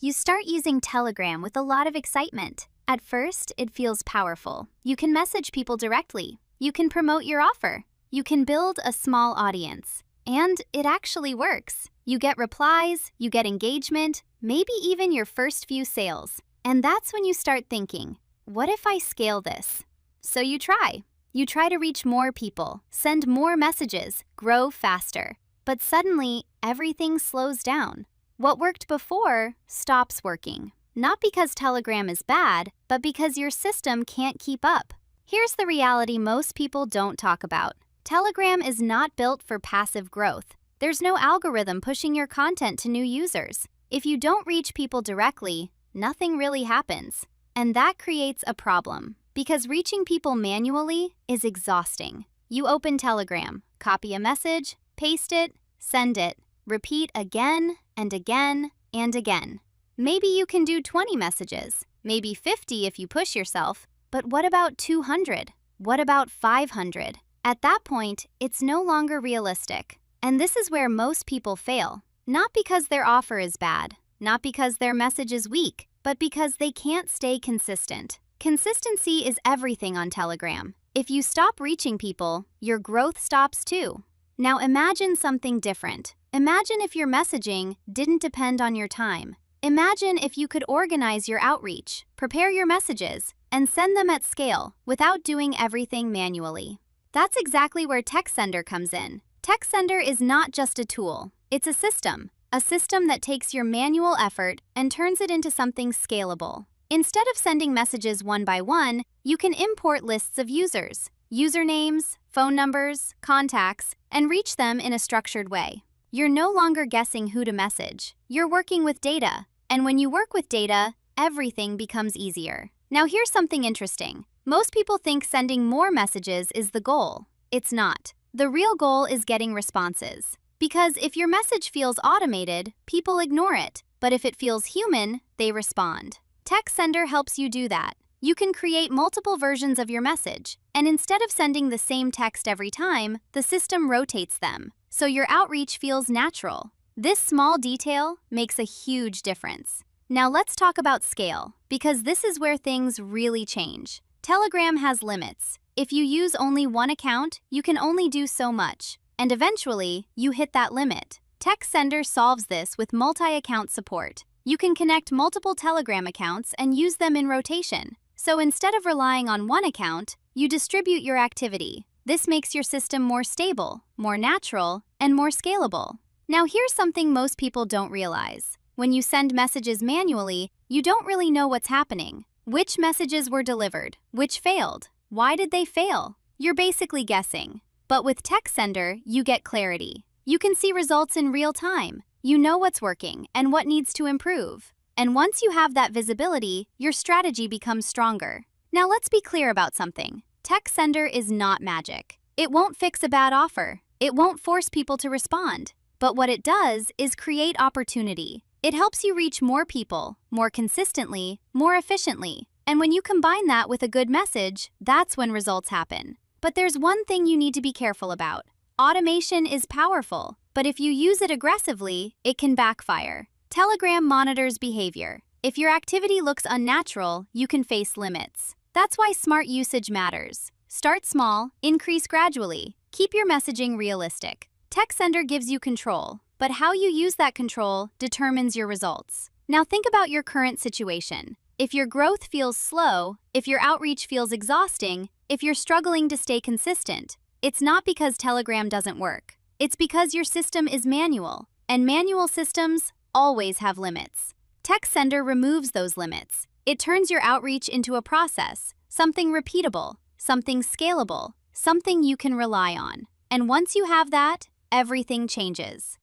You start using Telegram with a lot of excitement. At first, it feels powerful. You can message people directly. You can promote your offer. You can build a small audience. And it actually works. You get replies, you get engagement, maybe even your first few sales. And that's when you start thinking, what if I scale this? So you try. You try to reach more people, send more messages, grow faster. But suddenly, everything slows down. What worked before stops working. Not because Telegram is bad, but because your system can't keep up. Here's the reality most people don't talk about. Telegram is not built for passive growth. There's no algorithm pushing your content to new users. If you don't reach people directly, nothing really happens. And that creates a problem, because reaching people manually is exhausting. You open Telegram, copy a message, paste it, send it, repeat again and again and again. Maybe you can do 20 messages, maybe 50 if you push yourself, but what about 200? What about 500? At that point, it's no longer realistic. And this is where most people fail. Not because their offer is bad, not because their message is weak, but because they can't stay consistent. Consistency is everything on Telegram. If you stop reaching people, your growth stops too. Now imagine something different. Imagine if your messaging didn't depend on your time. Imagine if you could organize your outreach, prepare your messages, and send them at scale without doing everything manually. That's exactly where TexSender comes in. TexSender is not just a tool, it's a system that takes your manual effort and turns it into something scalable. Instead of sending messages one by one, you can import lists of users, usernames, phone numbers, contacts, and reach them in a structured way. You're no longer guessing who to message. You're working with data. And when you work with data, everything becomes easier. Now here's something interesting. Most people think sending more messages is the goal. It's not. The real goal is getting responses. Because if your message feels automated, people ignore it. But if it feels human, they respond. TexSender helps you do that. You can create multiple versions of your message. And instead of sending the same text every time, the system rotates them. So your outreach feels natural. This small detail makes a huge difference. Now let's talk about scale, because this is where things really change. Telegram has limits. If you use only one account, you can only do so much. And eventually, you hit that limit. TexSender solves this with multi-account support. You can connect multiple Telegram accounts and use them in rotation. So instead of relying on one account, you distribute your activity. This makes your system more stable, more natural, and more scalable. Now here's something most people don't realize. When you send messages manually, you don't really know what's happening. Which messages were delivered? Which failed? Why did they fail? You're basically guessing. But with TexSender, you get clarity. You can see results in real time. You know what's working and what needs to improve. And once you have that visibility, your strategy becomes stronger. Now let's be clear about something. TexSender is not magic. It won't fix a bad offer. It won't force people to respond. But what it does is create opportunity. It helps you reach more people, more consistently, more efficiently. And when you combine that with a good message, that's when results happen. But there's one thing you need to be careful about. Automation is powerful, but if you use it aggressively, it can backfire. Telegram monitors behavior. If your activity looks unnatural, you can face limits. That's why smart usage matters. Start small, increase gradually. Keep your messaging realistic. TexSender gives you control, but how you use that control determines your results. Now think about your current situation. If your growth feels slow, if your outreach feels exhausting, if you're struggling to stay consistent, it's not because Telegram doesn't work. It's because your system is manual, and manual systems always have limits. TexSender removes those limits. It turns your outreach into a process, something repeatable, something scalable, something you can rely on. And once you have that, everything changes.